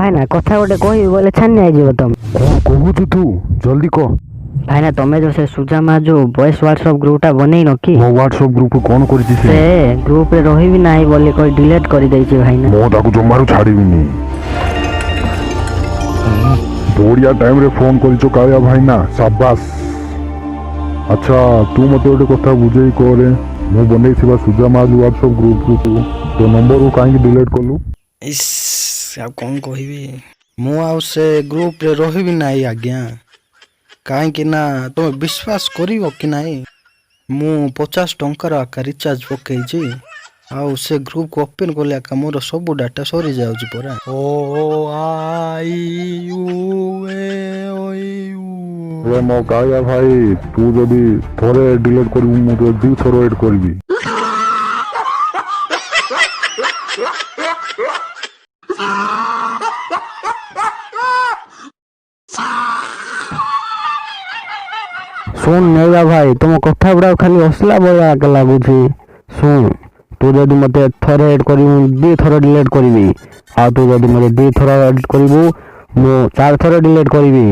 ଭାଇନା କଥା ଗୋଟେ କହିବି ବୋଲେ ଛାନି ହେଇଯିବ ତମେ। କଣ କହୁଛୁ ତୁ ଜଲ୍ଦି କହ। ଭାଇନା ତମେ ଯୋଉ ସେ ସୁଜାମା ଯୋଉ ବଏସ୍ ହ୍ୱାଟ୍ସଆପ୍ ଗ୍ରୁପଟା ବନେଇନ କି? ମୋ ହ୍ୱାଟ୍ସଆପ୍ ଗ୍ରୁପ୍ କଣ କରିଛି ସେ ଗ୍ରୁପରେ ରହିବି ନାହିଁ ବୋଲି କହି ଡିଲିଟ୍ କରିଦେଇଛି ଭାଇନା। ମୁଁ ତାକୁ ଜମାରୁ ଛାଡ଼ିବିନି। ବଢ଼ିଆ ଟାଇମ୍ରେ ଫୋନ୍ କରିଛ କାଳିଆ ଭାଇନା, ସାବାସ୍। ଆଚ୍ଛା ତୁ ମୋତେ ଗୋଟେ କଥା ବୁଝେଇ କରେ, ମୁଁ ବନେଇଥିବା ସୁଜାମା ହ୍ୱାଟ୍ସଆପ୍ ଗ୍ରୁପ୍ରୁ ତୋ ନମ୍ବରକୁ କାହିଁକି ଡିଲିଟ୍ କଲୁ? ଇସ୍ ଆଉ କ'ଣ କହିବି, ମୁଁ ଆଉ ସେ ଗ୍ରୁପରେ ରହିବି ନାହିଁ ଆଜ୍ଞା। କାହିଁକି ନା ତୁମେ ବିଶ୍ୱାସ କରିବ କି ନାହିଁ, ମୁଁ 50 ଟଙ୍କାର ଆକା ରିଚାର୍ଜ ପକେଇଛି, ଆଉ ସେ ଗ୍ରୁପକୁ ଓପେନ୍ କଲେ ଆକା ମୋର ସବୁ ଡାଟା ସରିଯାଉଛି ପରା। ଓ ଆ ଇ ଉ ଏ ଓ ୟୁ। ରେ ମୋ କାଳିଆ ଭାଇ, ତୁ ଯଦି ଥରେ ଡିଲିଟ୍ କରିବୁ ମୁଁ ତ 2 ଥର ଏଡ୍ କରିବି। ଶୁଣ ନେଇବା ଭାଇ, ତୁମ କଥା ଗୁଡ଼ାକ ଖାଲି ହସିଲା ଭଳିଆ ଏକା ଲାଗୁଛି। ଶୁଣ ତୁ ଯଦି ମୋତେ ଥରେ ଏଡ୍ କରିବୁ 2 ଥର ଡିଲିଟ୍ କରିବି, ଆଉ ତୁ ଯଦି ମୋତେ 2 ଥର ଏଡ୍ କରିବୁ ମୁଁ 4 ଥର ଡିଲିଟ୍ କରିବି।